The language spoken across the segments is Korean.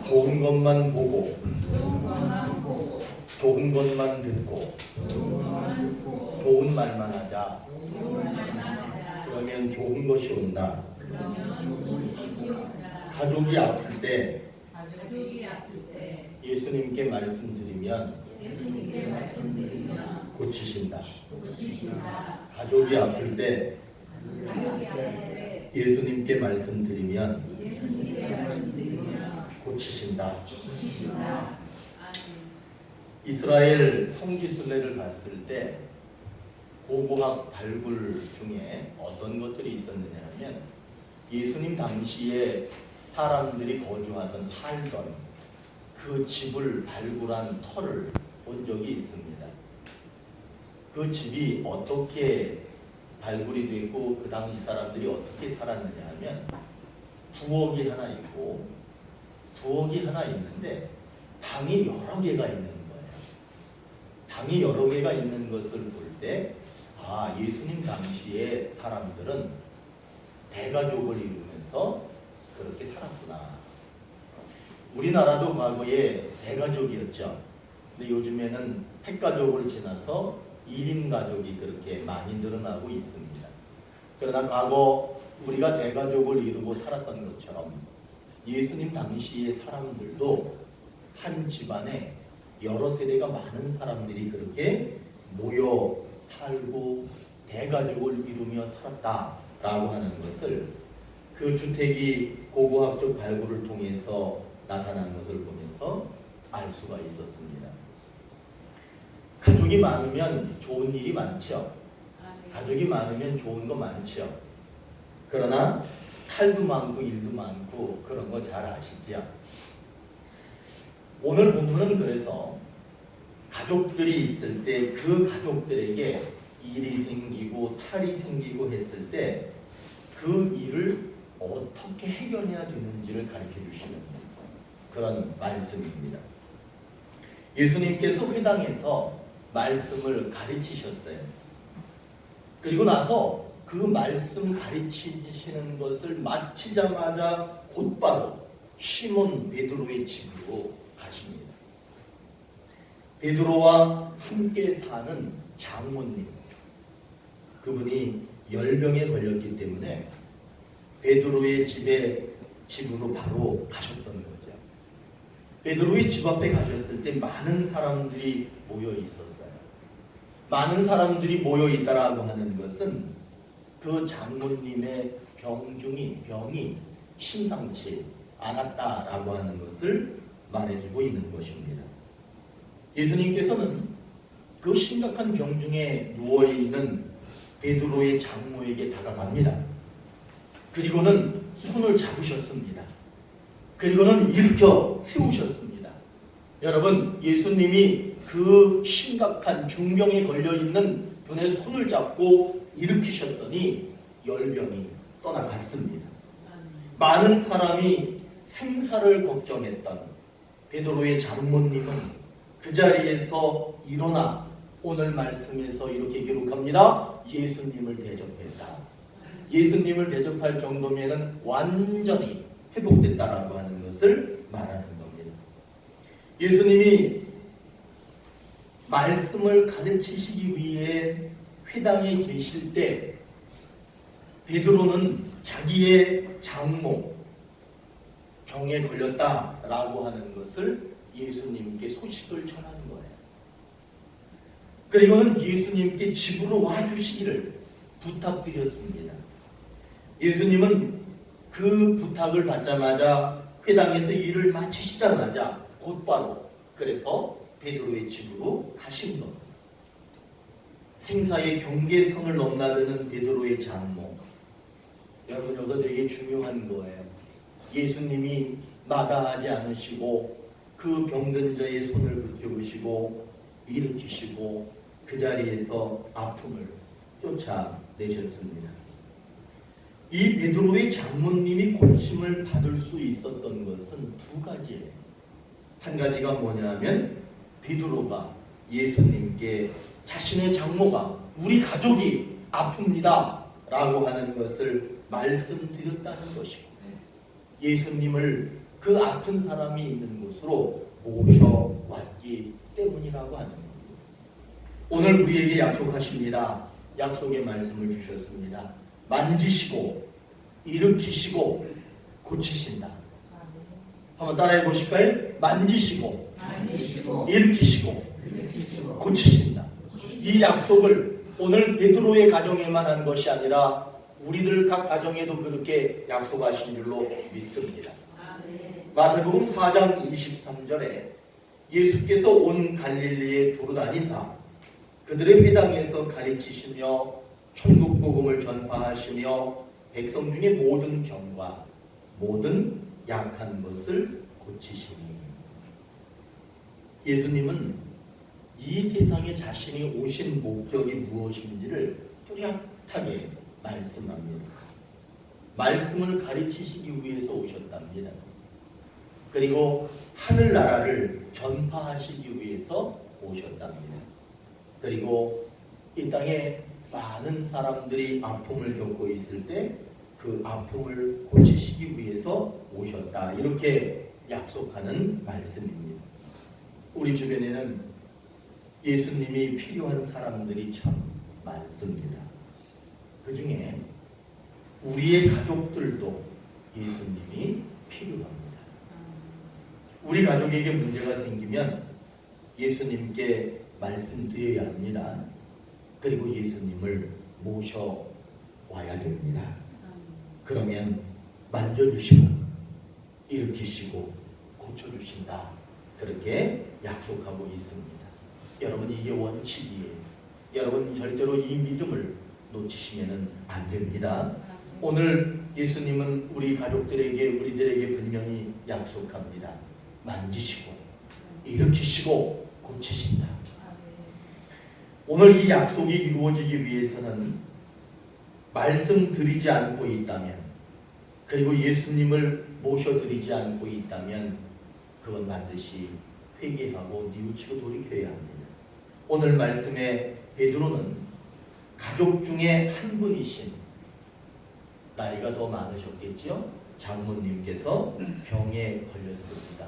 좋은 것만 보고 좋은 것만 듣고 좋은 말만 하자. 그러면 좋은 것이 온다. 가족이 아플 때 예수님께 말씀드리면 고치신다. 가족이 아플 때 예수님께 말씀드리면 고치신다. 이스라엘 성지순례를 갔을 때 고고학 발굴 중에 어떤 것들이 있었느냐 하면 예수님 당시에 사람들이 거주하던 살던 그 집을 발굴한 터를 본 적이 있습니다. 그 집이 어떻게 발굴이 되고 그 당시 사람들이 어떻게 살았느냐 하면 부엌이 하나 있고 부엌이 하나 있는데 방이 여러 개가 있는 거예요. 방이 여러 개가 있는 것을 볼 때 예수님 당시에 사람들은 대가족을 이루면서 그렇게 살았구나. 우리나라도 과거에 대가족이었죠. 근데 요즘에는 핵가족을 지나서 1인 가족이 그렇게 많이 늘어나고 있습니다. 그러나 과거 우리가 대가족을 이루고 살았던 것처럼 예수님 당시의 사람들도 한 집안에 여러 세대가 많은 사람들이 그렇게 모여 살고 대가족을 이루며 살았다라고 하는 것을 그 주택이 고고학적 발굴을 통해서 나타난 것을 보면서 알 수가 있었습니다. 가족이 많으면 좋은 일이 많죠. 가족이 많으면 좋은 거 많죠. 그러나 탈도 많고 일도 많고 그런 거 잘 아시죠? 오늘 본문은 그래서 가족들이 있을 때 그 가족들에게 일이 생기고 탈이 생기고 했을 때 그 일을 어떻게 해결해야 되는지를 가르쳐 주시는 그런 말씀입니다. 예수님께서 회당에서 말씀을 가르치셨어요. 그리고 나서 그 말씀 가르치시는 것을 마치자마자 곧바로 시몬 베드로의 집으로 가십니다. 베드로와 함께 사는 장모님, 그분이 열병에 걸렸기 때문에 베드로의 집으로 바로 가셨던 거죠. 베드로의 집 앞에 가셨을 때 많은 사람들이 모여 있었어요. 많은 사람들이 모여 있다라고 하는 것은 그 장모님의 병이 심상치 않았다라고 하는 것을 말해주고 있는 것입니다. 예수님께서는 그 심각한 병 중에 누워있는 베드로의 장모에게 다가갑니다. 그리고는 손을 잡으셨습니다. 그리고는 일으켜 세우셨습니다. 여러분, 예수님이 그 심각한 중병에 걸려있는 분의 손을 잡고 일으키셨더니 열병이 떠나갔습니다. 많은 사람이 생사를 걱정했던 베드로의 장모님은 그 자리에서 일어나 오늘 말씀에서 이렇게 기록합니다. 예수님을 대접했다. 예수님을 대접할 정도면 완전히 회복됐다라고 하는 것을 말하는 겁니다. 예수님이 말씀을 가르치시기 위해 회당에 계실 때 베드로는 자기의 장모 병에 걸렸다라고 하는 것을 예수님께 소식을 전하는 거예요. 그리고는 예수님께 집으로 와주시기를 부탁드렸습니다. 예수님은 그 부탁을 받자마자 회당에서 일을 마치시자마자 곧바로 그래서 베드로의 집으로 가신 겁니다. 생사의 경계선을 넘나드는 베드로의 장모. 여러분, 이거 되게 중요한 거예요. 예수님이 마다하지 않으시고 그 병든 자의 손을 붙잡으시고 일으키시고 그 자리에서 아픔을 쫓아내셨습니다. 이 베드로의 장모님이 고침을 받을 수 있었던 것은 두 가지예요. 한 가지가 뭐냐면 베드로가 예수님께 자신의 장모가 우리 가족이 아픕니다 라고 하는 것을 말씀드렸다는 것이고, 예수님을 그 아픈 사람이 있는 곳으로 모셔왔기 때문이라고 하는 겁니다. 오늘 우리에게 약속하십니다. 약속의 말씀을 주셨습니다. 만지시고 일으키시고 고치신다. 한번 따라해 보실까요? 만지시고 일으키시고 고치신다. 이 약속을 오늘 베드로의 가정에만 한 것이 아니라 우리들 각 가정에도 그렇게 약속하신 줄로 믿습니다. 마태복음 4장 23절에 예수께서 온 갈릴리에 두루다니사 그들의 회당에서 가르치시며 천국 복음을 전파하시며 백성 중에 모든 병과 모든 약한 것을 고치시니. 예수님은 이 세상에 자신이 오신 목적이 무엇인지를 뚜렷하게 말씀합니다. 말씀을 가르치시기 위해서 오셨답니다. 그리고 하늘나라를 전파하시기 위해서 오셨답니다. 그리고 이 땅에 많은 사람들이 아픔을 겪고 있을 때 그 아픔을 고치시기 위해서 오셨다. 이렇게 약속하는 말씀입니다. 우리 주변에는 예수님이 필요한 사람들이 참 많습니다. 그 중에 우리의 가족들도 예수님이 필요합니다. 우리 가족에게 문제가 생기면 예수님께 말씀드려야 합니다. 그리고 예수님을 모셔와야 됩니다. 그러면 만져주시고 일으키시고 고쳐주신다. 그렇게 약속하고 있습니다. 여러분, 이게 원칙이에요. 여러분 절대로 이 믿음을 놓치시면 안 됩니다. 오늘 예수님은 우리 가족들에게, 우리들에게 분명히 약속합니다. 만지시고 일으키시고 고치신다. 오늘 이 약속이 이루어지기 위해서는 말씀드리지 않고 있다면, 그리고 예수님을 모셔드리지 않고 있다면 그건 반드시 회개하고 뉘우치고 돌이켜야 합니다. 오늘 말씀에 베드로는 가족 중에 한 분이신, 나이가 더 많으셨겠지요? 장모님께서 병에 걸렸습니다.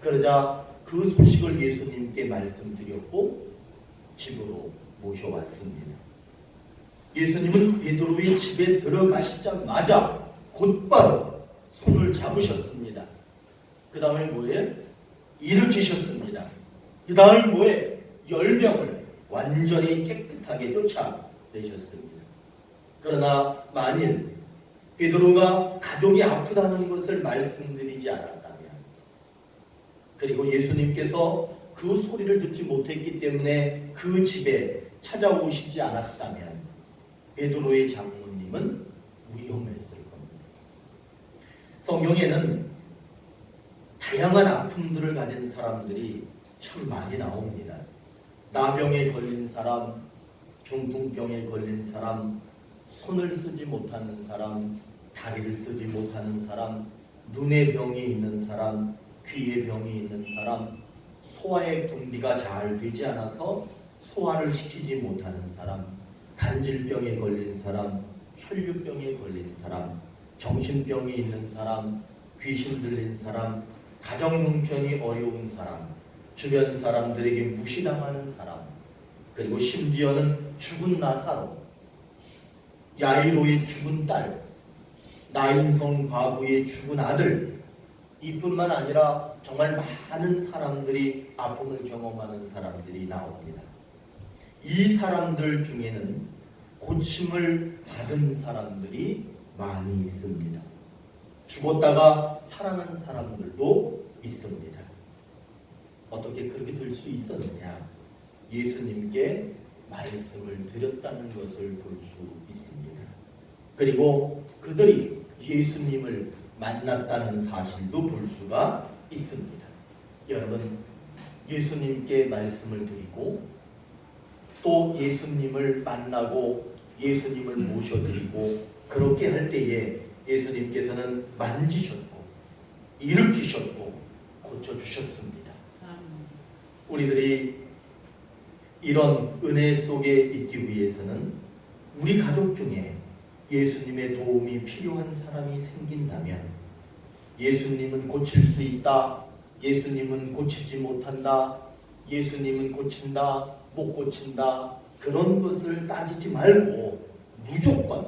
그러자 그 소식을 예수님께 말씀드렸고 집으로 모셔왔습니다. 예수님은 베드로의 집에 들어가시자마자 곧바로 손을 잡으셨습니다. 그 다음에 뭐예요? 일으키셨습니다. 그 다음에 뭐예요? 열병을 완전히 깨끗하게 쫓아내셨습니다. 그러나 만일 베드로가 가족이 아프다는 것을 말씀드리지 않았다면, 그리고 예수님께서 그 소리를 듣지 못했기 때문에 그 집에 찾아오시지 않았다면 베드로의 장모님은 위험했을 겁니다. 성경에는 다양한 아픔들을 가진 사람들이 참 많이 나옵니다. 나병에 걸린 사람, 중풍병에 걸린 사람, 손을 쓰지 못하는 사람, 다리를 쓰지 못하는 사람, 눈의 병이 있는 사람, 귀의 병이 있는 사람, 소화의 분비가 잘 되지 않아서 소화를 시키지 못하는 사람, 간질병에 걸린 사람, 혈류병에 걸린 사람, 정신병이 있는 사람, 귀신 들린 사람, 가정 형편이 어려운 사람, 주변 사람들에게 무시당하는 사람, 그리고 심지어는 죽은 나사로, 야이로의 죽은 딸, 나인성 과부의 죽은 아들, 이뿐만 아니라 정말 많은 사람들이 아픔을 경험하는 사람들이 나옵니다. 이 사람들 중에는 고침을 받은 사람들이 많이 있습니다. 죽었다가 살아난 사람들도 있습니다. 어떻게 그렇게 될 수 있었느냐? 예수님께 말씀을 드렸다는 것을 볼 수 있습니다. 그리고 그들이 예수님을 만났다는 사실도 볼 수가 있습니다. 여러분, 예수님께 말씀을 드리고 또 예수님을 만나고 예수님을 모셔드리고 그렇게 할 때에 예수님께서는 만지셨고 일으키셨고 고쳐주셨습니다. 우리들이 이런 은혜 속에 있기 위해서는 우리 가족 중에 예수님의 도움이 필요한 사람이 생긴다면 예수님은 고칠 수 있다, 예수님은 고치지 못한다, 예수님은 고친다, 못 고친다, 그런 것을 따지지 말고 무조건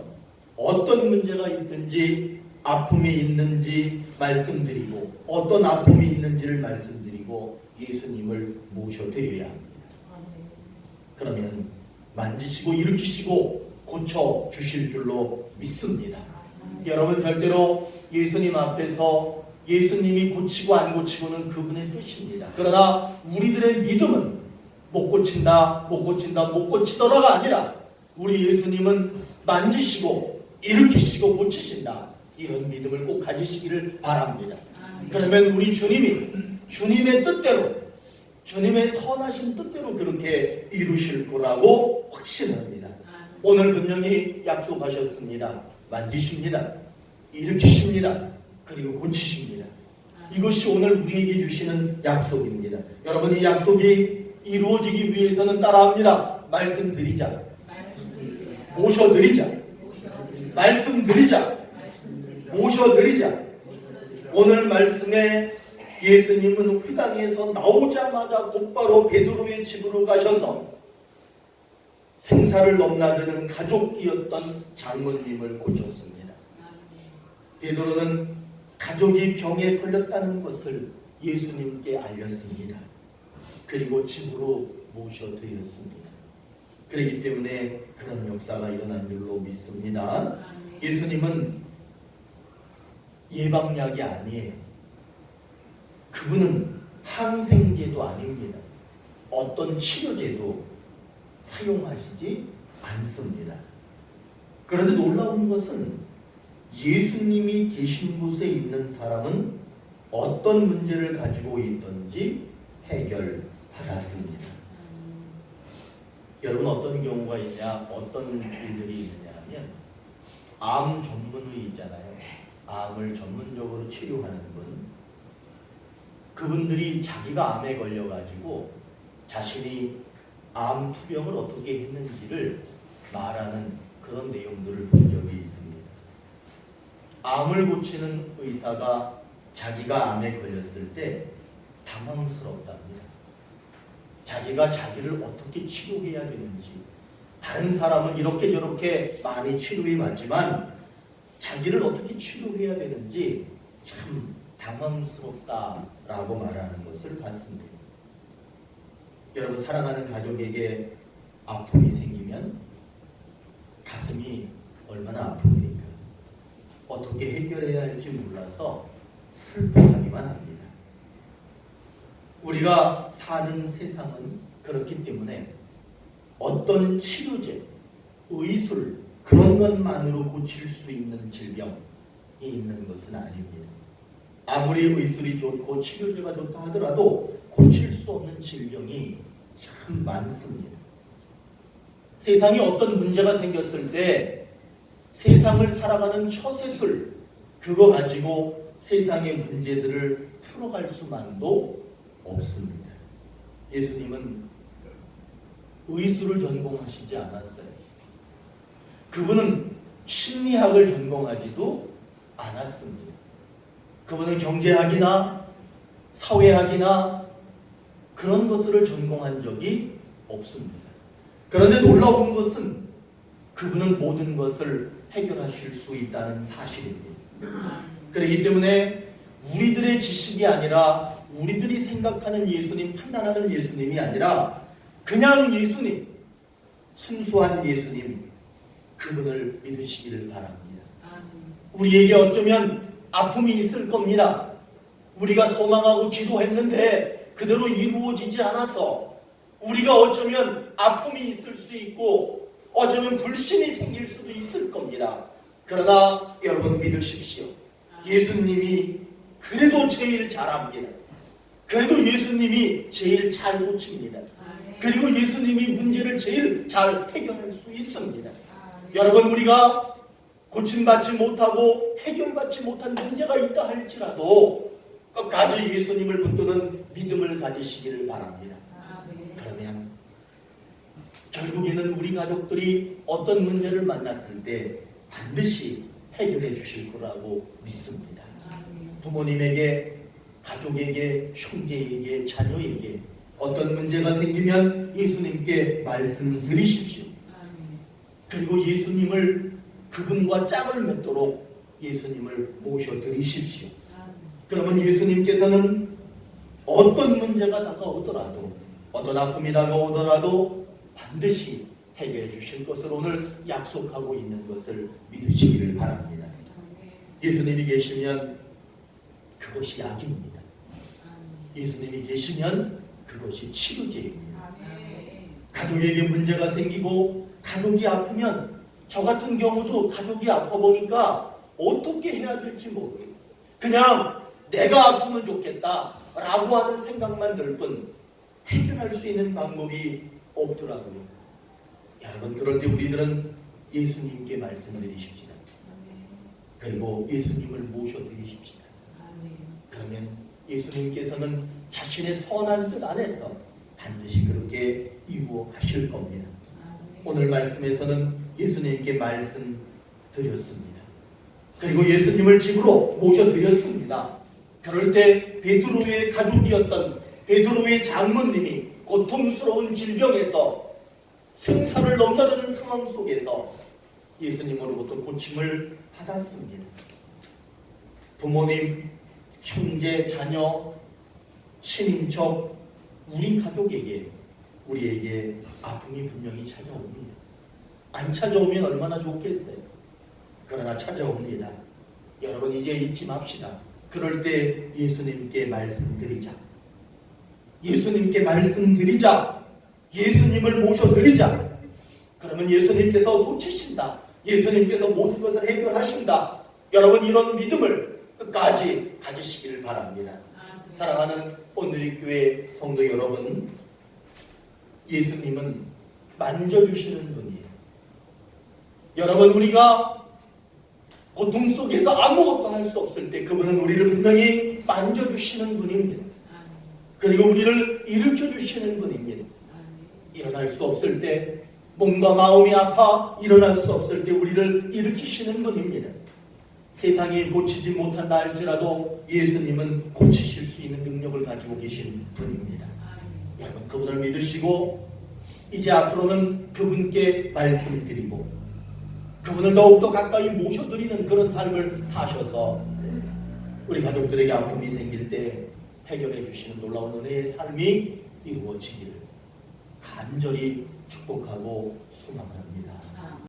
어떤 문제가 있든지 아픔이 있는지 말씀드리고 어떤 아픔이 있는지를 말씀드리고 예수님을 모셔드려야 합니다. 그러면 만지시고 일으키시고 고쳐 주실 줄로 믿습니다. 여러분, 절대로 예수님 앞에서 예수님이 고치고 안 고치고는 그분의 뜻입니다. 그러나 우리들의 믿음은 못 고친다, 못 고친다, 못 고치더라가 아니라 우리 예수님은 만지시고 일으키시고 고치신다, 이런 믿음을 꼭 가지시기를 바랍니다. 그러면 우리 주님이 주님의 뜻대로, 주님의 선하신 뜻대로 그렇게 이루실 거라고 확신합니다. 오늘 분명히 약속하셨습니다. 만지십니다, 일으키십니다, 그리고 고치십니다. 이것이 오늘 우리에게 주시는 약속입니다. 여러분, 이 약속이 이루어지기 위해서는 따라합니다. 말씀드리자, 모셔드리자, 말씀드리자, 모셔드리자. 오늘 말씀에 예수님은 회당에서 나오자마자 곧바로 베드로의 집으로 가셔서 생사를 넘나드는 가족이었던 장모님을 고쳤습니다. 베드로는 가족이 병에 걸렸다는 것을 예수님께 알렸습니다. 그리고 집으로 모셔드렸습니다. 그렇기 때문에 그런 역사가 일어난 줄로 믿습니다. 예수님은 예방약이 아니에요. 그분은 항생제도 아닙니다. 어떤 치료제도 사용하시지 않습니다. 그런데 놀라운 것은 예수님이 계신 곳에 있는 사람은 어떤 문제를 가지고 있든지 해결받았습니다. 여러분, 어떤 경우가 있냐, 어떤 일들이 있느냐 하면 암 전문의 있잖아요. 암을 전문적으로 치료하는 분, 그분들이 자기가 암에 걸려가지고 자신이 암 투병을 어떻게 했는지를 말하는 그런 내용들을 본 적이 있습니다. 암을 고치는 의사가 자기가 암에 걸렸을 때 당황스럽답니다. 자기가 자기를 어떻게 치료해야 되는지, 다른 사람은 이렇게 저렇게 많이 치료해 왔지만 자기를 어떻게 치료해야 되는지 참 당황스럽다라고 말하는 것을 봤습니다. 여러분, 사랑하는 가족에게 아픔이 생기면 가슴이 얼마나 아픕니까? 어떻게 해결해야 할지 몰라서 슬퍼하기만 합니다. 우리가 사는 세상은 그렇기 때문에 어떤 치료제, 의술, 그런 것만으로 고칠 수 있는 질병이 있는 것은 아닙니다. 아무리 의술이 좋고 치료제가 좋다 하더라도 고칠 수 없는 질병이 참 많습니다. 세상에 어떤 문제가 생겼을 때 세상을 살아가는 처세술, 그거 가지고 세상의 문제들을 풀어갈 수만도 없습니다. 예수님은 의술을 전공하시지 않았어요. 그분은 심리학을 전공하지도 않았습니다. 그분은 경제학이나 사회학이나 그런 것들을 전공한 적이 없습니다. 그런데 놀라운 것은 그분은 모든 것을 해결하실 수 있다는 사실입니다. 그렇기 때문에 우리들의 지식이 아니라, 우리들이 생각하는 예수님, 판단하는 예수님이 아니라 그냥 예수님, 순수한 예수님, 그분을 믿으시기를 바랍니다. 우리에게 어쩌면 아픔이 있을 겁니다. 우리가 소망하고 기도했는데 그대로 이루어지지 않아서 우리가 어쩌면 아픔이 있을 수 있고 어쩌면 불신이 생길 수도 있을 겁니다. 그러나 여러분, 믿으십시오. 예수님이 그래도 제일 잘합니다. 그래도 예수님이 제일 잘 고칩니다. 그리고 예수님이 문제를 제일 잘 해결할 수 있습니다. 여러분, 우리가 고침받지 못하고 해결받지 못한 문제가 있다 할지라도 끝까지 예수님을 붙드는 믿음을 가지시기를 바랍니다. 그러면 결국에는 우리 가족들이 어떤 문제를 만났을 때 반드시 해결해 주실 거라고 믿습니다. 부모님에게, 가족에게, 형제에게, 자녀에게 어떤 문제가 생기면 예수님께 말씀드리십시오. 그리고 예수님을, 그분과 짝을 맺도록 예수님을 모셔드리십시오. 그러면 예수님께서는 어떤 문제가 다가오더라도, 어떤 아픔이 다가오더라도 반드시 해결해 주실 것을 오늘 약속하고 있는 것을 믿으시기를 바랍니다. 예수님이 계시면 그것이 약입니다. 예수님이 계시면 그것이 치료제입니다. 가족에게 문제가 생기고 가족이 아프면, 저 같은 경우도 가족이 아파 보니까 어떻게 해야 될지 모르겠어요. 그냥 내가 아프면 좋겠다 라고 하는 생각만 들 뿐 해결할 수 있는 방법이 없더라고요. 여러분, 그럴 때 우리들은 예수님께 말씀드리십시다. 그리고 예수님을 모셔드리십시다. 그러면 예수님께서는 자신의 선한 뜻 안에서 반드시 그렇게 이루어 가실 겁니다. 오늘 말씀에서는 예수님께 말씀드렸습니다. 그리고 예수님을 집으로 모셔드렸습니다. 그럴 때 베드로의 가족이었던 베드로의 장모님이 고통스러운 질병에서 생사를 넘나드는 상황 속에서 예수님으로부터 고침을 받았습니다. 부모님, 형제, 자녀, 친인척, 우리 가족에게, 우리에게 아픔이 분명히 찾아옵니다. 안 찾아오면 얼마나 좋겠어요. 그러나 찾아옵니다. 여러분, 이제 잊지 맙시다. 그럴 때 예수님께 말씀드리자. 예수님께 말씀드리자. 예수님을 모셔드리자. 그러면 예수님께서 고치신다. 예수님께서 모든 것을 해결하신다. 여러분, 이런 믿음을 끝까지 가지시기를 바랍니다. 사랑하는 온누리 교회 성도 여러분, 예수님은 만져주시는 분이에요. 여러분, 우리가 고통 속에서 아무것도 할 수 없을 때 그분은 우리를 분명히 만져주시는 분입니다. 그리고 우리를 일으켜주시는 분입니다. 일어날 수 없을 때, 몸과 마음이 아파 일어날 수 없을 때 우리를 일으키시는 분입니다. 세상이 고치지 못한다 할지라도 예수님은 고치실 수 있는 능력을 가지고 계신 분입니다. 여러분, 그분을 믿으시고 이제 앞으로는 그분께 말씀을 드리고 그분을 더욱더 가까이 모셔드리는 그런 삶을 사셔서 우리 가족들에게 아픔이 생길 때 해결해 주시는 놀라운 은혜의 삶이 이루어지기를 간절히 축복하고 소망합니다.